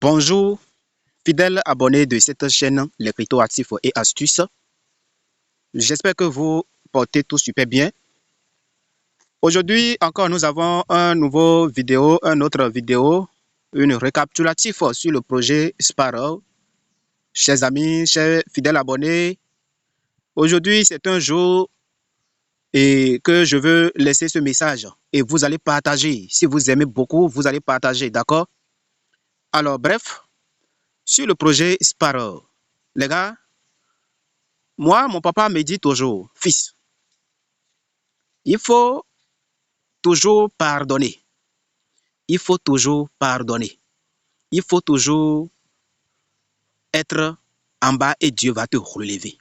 Bonjour, fidèles abonnés de cette chaîne, les crypto actifs et astuces. J'espère que vous portez tout super bien. Aujourd'hui, encore, nous avons une autre vidéo, une récapitulatif sur le projet Sparrow. Chers amis, chers fidèles abonnés, aujourd'hui, c'est un jour et que je veux laisser ce message et vous allez partager. Si vous aimez beaucoup, vous allez partager, d'accord? Alors, bref, sur le projet Sparrow, les gars, moi, mon papa me dit toujours, fils, il faut toujours pardonner. Il faut toujours pardonner. Il faut toujours être en bas et Dieu va te relever.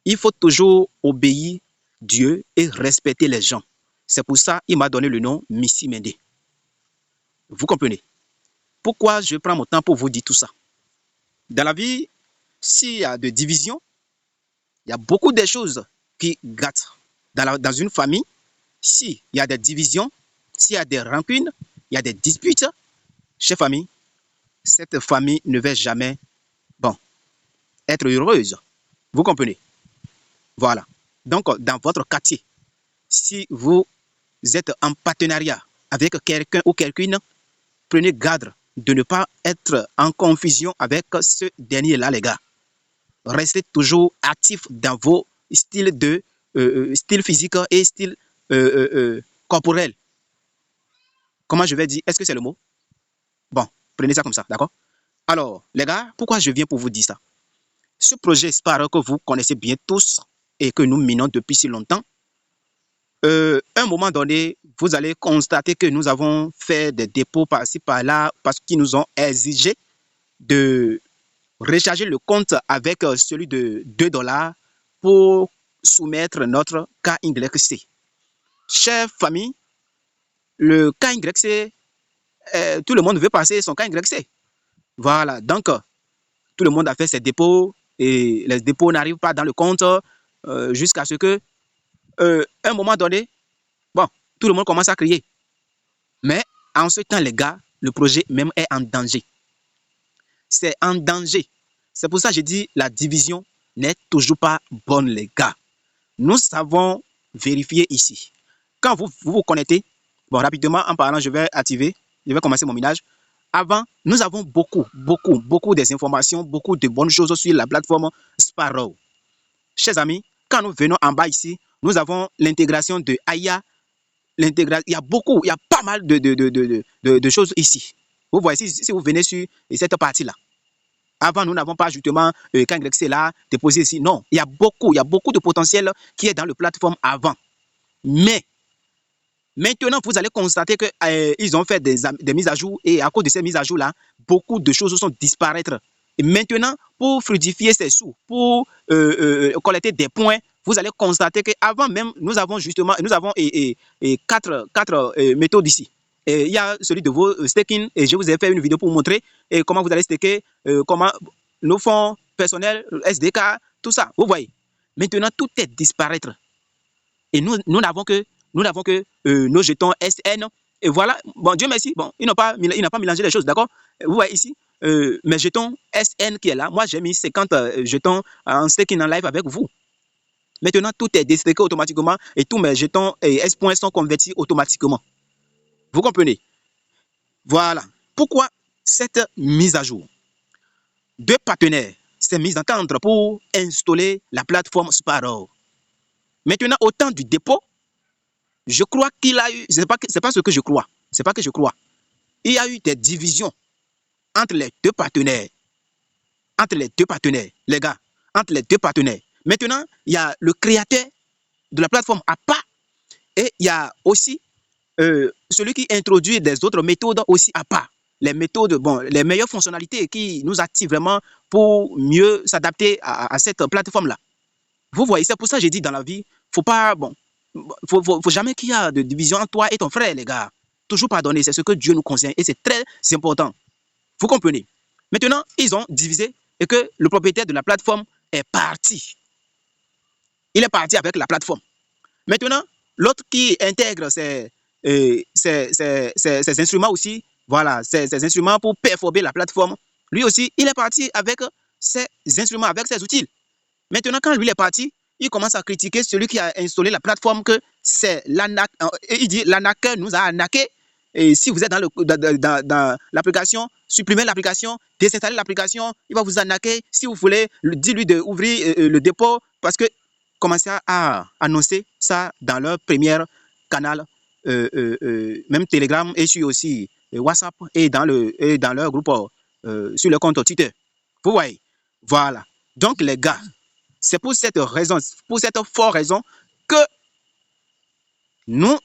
Il faut toujours obéir Dieu et respecter les gens. C'est pour ça qu'il m'a donné le nom Missy Mende. Vous comprenez? Pourquoi je prends mon temps pour vous dire tout ça? Dans la vie, s'il y a de division, il y a beaucoup de choses qui gâtent. Dans une famille, s'il y a des divisions, s'il y a des rancunes, il y a des disputes, chère famille, cette famille ne va jamais, être heureuse. Vous comprenez? Voilà. Donc, dans votre quartier, si vous êtes en partenariat avec quelqu'un ou quelqu'une, prenez garde de ne pas être en confusion avec ce dernier-là, les gars. Restez toujours actifs dans vos styles style physique et style corporel. Comment je vais dire? Est-ce que c'est le mot? Bon, prenez ça comme ça, d'accord? Alors, les gars, pourquoi je viens pour vous dire ça? Ce projet Sparrow que vous connaissez bien tous et que nous minons depuis si longtemps, à un moment donné, vous allez constater que nous avons fait des dépôts par-ci, par-là, parce qu'ils nous ont exigé de recharger le compte avec celui de 2 $ pour soumettre notre KYC. Chère famille, le KYC, tout le monde veut passer son KYC. Voilà, donc tout le monde a fait ses dépôts et les dépôts n'arrivent pas dans le compte jusqu'à ce que, un moment donné, tout le monde commence à crier. Mais en ce temps, les gars, le projet même est en danger. C'est en danger. C'est pour ça que je dis la division n'est toujours pas bonne, les gars. Nous savons vérifier ici. Quand vous connectez, rapidement en parlant, je vais commencer mon minage. Avant, nous avons beaucoup des informations, beaucoup de bonnes choses sur la plateforme Sparrow. Chers amis, quand nous venons en bas ici, nous avons l'intégration de Aya. Il y a pas mal de choses ici. Vous voyez, si vous venez sur cette partie-là. Avant, nous n'avons pas justement KYC là, déposé ici. Non, il y a beaucoup de potentiel qui est dans la plateforme avant. Mais, maintenant, vous allez constater qu'ils ont fait des mises à jour et à cause de ces mises à jour-là, beaucoup de choses sont disparaître. Et maintenant, pour fluidifier ces sous, pour collecter des points, vous allez constater qu'avant même, nous avons quatre méthodes ici. Il y a celui de vos staking et je vous ai fait une vidéo pour vous montrer comment vous allez staker, comment nos fonds personnels, SDK, tout ça. Vous voyez. Maintenant, tout est disparaître. Et nous n'avons que nos jetons SN. Et voilà, bon, Dieu merci, bon, il n'a pas mélangé les choses, d'accord? Vous voyez ici, mes jetons SN qui est là, moi j'ai mis 50 jetons en staking en live avec vous. Maintenant, tout est déstacké automatiquement et tous mes jetons et S points sont convertis automatiquement. Vous comprenez? Voilà. Pourquoi cette mise à jour? Deux partenaires s'est mis en entendre pour installer la plateforme Sparrow. Maintenant, au temps du dépôt, je crois qu'il a eu, c'est pas ce que je crois, c'est pas que je crois. Il y a eu des divisions entre les deux partenaires. Les gars, entre les deux partenaires. Maintenant, il y a le créateur de la plateforme à part et il y a aussi celui qui introduit des autres méthodes aussi à part. Les méthodes, les meilleures fonctionnalités qui nous attirent vraiment pour mieux s'adapter à cette plateforme-là. Vous voyez, c'est pour ça que j'ai dit dans la vie, faut jamais qu'il y ait de division entre toi et ton frère, les gars. Toujours pardonner, c'est ce que Dieu nous conseille et c'est très important. Vous comprenez? Maintenant, ils ont divisé et que le propriétaire de la plateforme est parti. Il est parti avec la plateforme. Maintenant, l'autre qui intègre ces instruments aussi voilà, ces instruments pour performer la plateforme. Lui aussi, il est parti avec ses instruments, avec ses outils. Maintenant, quand lui est parti, il commence à critiquer celui qui a installé la plateforme, que c'est l'ANAC. Il dit l'ANAC nous a arnaqué. Et si vous êtes dans l'application, supprimez l'application, désinstallez l'application, il va vous arnaquer. Si vous voulez, dis-lui d'ouvrir le dépôt, parce que commencez à annoncer ça dans leur premier canal, même Telegram, et sur aussi WhatsApp, et dans leur groupe, sur le compte Twitter. Vous voyez? Voilà. Donc, les gars, c'est pour cette raison, pour cette forte raison, que nous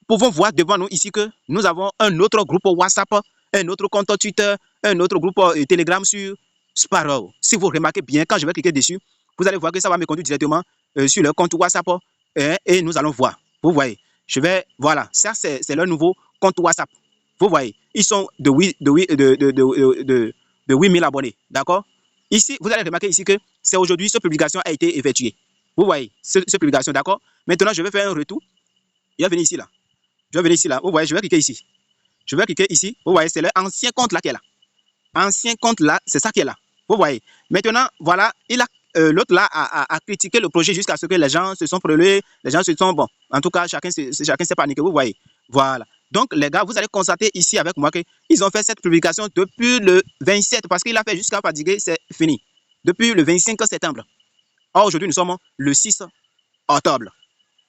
pouvons voir devant nous ici que nous avons un autre groupe WhatsApp, un autre compte Twitter, un autre groupe Telegram sur Sparrow. Si vous remarquez bien, quand je vais cliquer dessus, vous allez voir que ça va me conduire directement sur le compte WhatsApp, et nous allons voir. Vous voyez, voilà, ça c'est leur nouveau compte WhatsApp. Vous voyez, ils sont de 8000 abonnés, d'accord? Ici, vous allez remarquer ici que c'est aujourd'hui, cette publication a été effectuée. Vous voyez, cette publication, d'accord? Maintenant, je vais faire un retour. Je vais venir ici, là. Je vais venir ici, là. Vous voyez, je vais cliquer ici. Je vais cliquer ici. Vous voyez, c'est l'ancien compte là qui est là. Ancien compte là, c'est ça qui est là. Vous voyez. Maintenant, voilà, l'autre là a critiqué le projet jusqu'à ce que les gens se sont prélevés, les gens se sont, bon, en tout cas, chacun s'est paniqué. Vous voyez. Voilà. Donc, les gars, vous allez constater ici avec moi qu'ils ont fait cette publication depuis le 27, parce qu'il a fait jusqu'à fatiguer, c'est fini. Depuis le 25 septembre. Or, aujourd'hui, nous sommes le 6 octobre.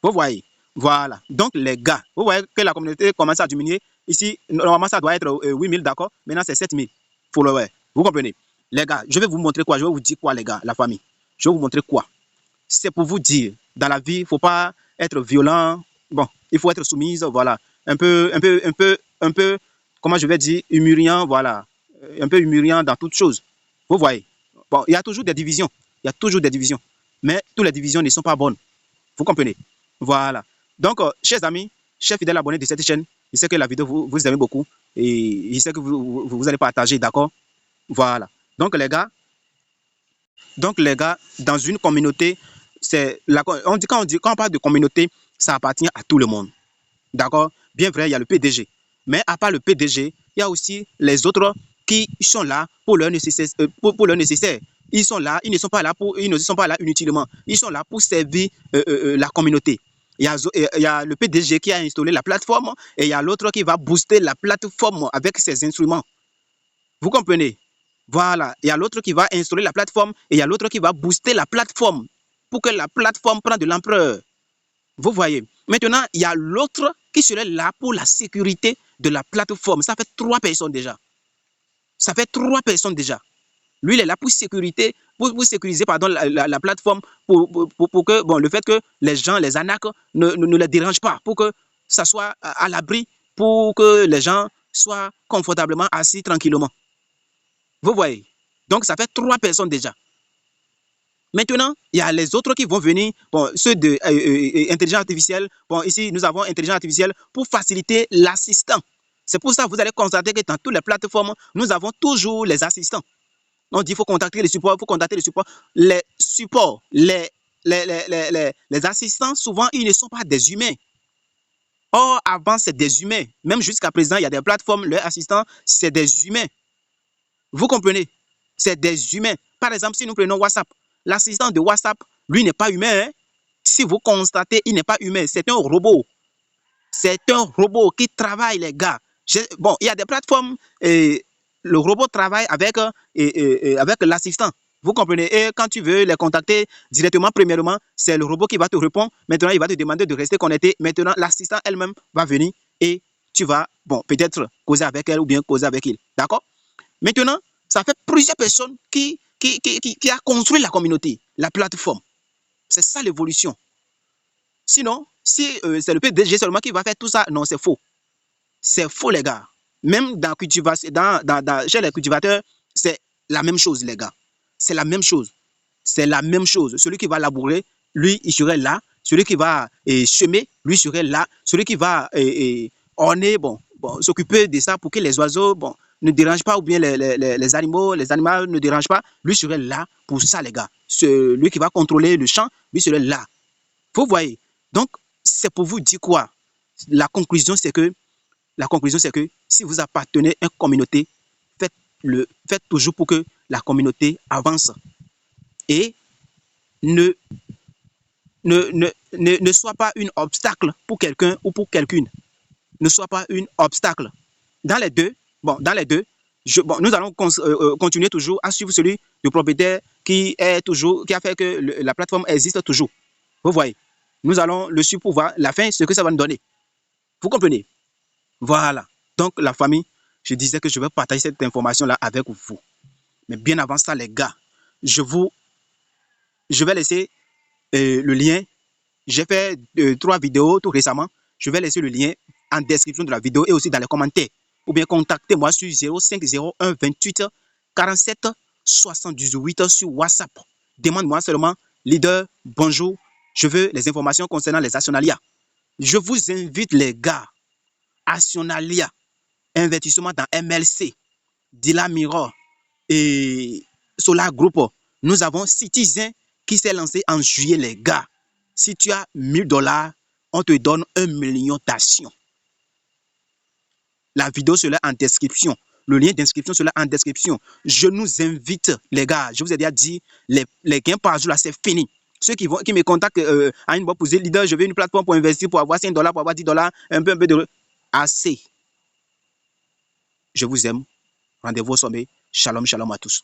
Vous voyez. Voilà. Donc, les gars, vous voyez que la communauté commence à diminuer. Ici, normalement, ça doit être 8000, d'accord? Maintenant, c'est 7000 followers. Vous comprenez? Les gars, je vais vous montrer quoi? Je vais vous dire quoi, les gars, la famille? Je vais vous montrer quoi? C'est pour vous dire, dans la vie, il ne faut pas être violent. Bon, il faut être soumise, voilà. Un peu, comment je vais dire, humiliant, voilà. Un peu humiliant dans toutes choses. Vous voyez? Bon, il y a toujours des divisions. Il y a toujours des divisions. Mais toutes les divisions ne sont pas bonnes. Vous comprenez? Voilà. Donc, chers amis, chers fidèles abonnés de cette chaîne, je sais que la vidéo vous aimez beaucoup et je sais que vous allez partager, d'accord? Voilà. Donc, les gars, dans une communauté, quand on parle de communauté, ça appartient à tout le monde. D'accord? Bien vrai, il y a le PDG. Mais à part le PDG, il y a aussi les autres qui sont là pour leur nécessaire. Ils sont là, ils ne sont pas là inutilement. Ils sont là pour servir la communauté. Il y a le PDG qui a installé la plateforme et il y a l'autre qui va booster la plateforme avec ses instruments. Vous comprenez? Voilà. Il y a l'autre qui va installer la plateforme et il y a l'autre qui va booster la plateforme pour que la plateforme prenne de l'ampleur. Vous voyez. Maintenant, il y a l'autre qui serait là pour la sécurité de la plateforme. Ça fait 3 personnes déjà. Ça fait 3 personnes déjà. Lui, il est là pour sécuriser pardon, la plateforme pour que, bon, le fait que les gens, les arnaques ne les dérangent pas, pour que ça soit à l'abri, pour que les gens soient confortablement assis tranquillement. Vous voyez. Donc, ça fait 3 personnes déjà. Maintenant, il y a les autres qui vont venir, bon, ceux de intelligence artificielle. Bon, ici, nous avons intelligence artificielle pour faciliter l'assistant. C'est pour ça que vous allez constater que dans toutes les plateformes, nous avons toujours les assistants. On dit qu'il faut contacter les supports, Les supports, les assistants, souvent, ils ne sont pas des humains. Or, avant, c'est des humains. Même jusqu'à présent, il y a des plateformes, leurs assistants, c'est des humains. Vous comprenez? C'est des humains. Par exemple, si nous prenons WhatsApp, l'assistant de WhatsApp, lui, n'est pas humain. Hein? Si vous constatez, il n'est pas humain. C'est un robot. C'est un robot qui travaille, les gars. Bon, il y a des plateformes, et le robot travaille avec l'assistant. Vous comprenez? Et quand tu veux les contacter directement, premièrement, c'est le robot qui va te répondre. Maintenant, il va te demander de rester connecté. Maintenant, l'assistant elle-même va venir et tu vas, bon, peut-être causer avec elle ou bien causer avec il. D'accord? Maintenant, ça fait plusieurs personnes qui a construit la communauté, la plateforme. C'est ça l'évolution. Sinon, si c'est le PDG seulement qui va faire tout ça, non, c'est faux. C'est faux, les gars. Même chez les cultivateurs, c'est la même chose, les gars. C'est la même chose. C'est la même chose. Celui qui va labourer, lui, il serait là. Celui qui va semer, lui serait là. Celui qui va orner, bon, s'occuper de ça pour que les oiseaux, bon, ne dérangent pas, ou bien les animaux ne dérangent pas, lui serait là pour ça, les gars. Celui qui va contrôler le champ, lui serait là. Vous voyez. Donc, c'est pour vous dire quoi? La conclusion, c'est que la conclusion, c'est que si vous appartenez à une communauté, faites toujours pour que la communauté avance. Et ne soit pas un obstacle pour quelqu'un ou pour quelqu'une. Ne soit pas un obstacle. Dans les deux, nous allons continuer toujours à suivre celui du propriétaire qui a fait que la plateforme existe toujours. Vous voyez, nous allons le suivre pour voir la fin, ce que ça va nous donner. Vous comprenez? Voilà. Donc, la famille, je disais que je vais partager cette information-là avec vous. Mais bien avant ça, les gars, je vais laisser le lien. J'ai fait 3 vidéos tout récemment. Je vais laisser le lien en description de la vidéo et aussi dans les commentaires. Ou bien contactez-moi sur 0501 28 47 78 sur WhatsApp. Demande-moi seulement, leader, bonjour, je veux les informations concernant les actionnariats. Je vous invite, les gars, actionnariat, investissement dans MLC, Dila Mirror et Solar Group. Nous avons Citizen qui s'est lancé en juillet, les gars. Si tu as 1000 $, on te donne 1 million d'actions. La vidéo sera en description. Le lien d'inscription sera en description. Je nous invite, les gars, je vous ai déjà dit, les gains par jour, là, c'est fini. Ceux qui me contactent à une boîte pour dire, leader, je veux une plateforme pour investir, pour avoir 5 $, pour avoir 10 $, un peu de... Assez. Je vous aime. Rendez-vous au sommet. Shalom, shalom à tous.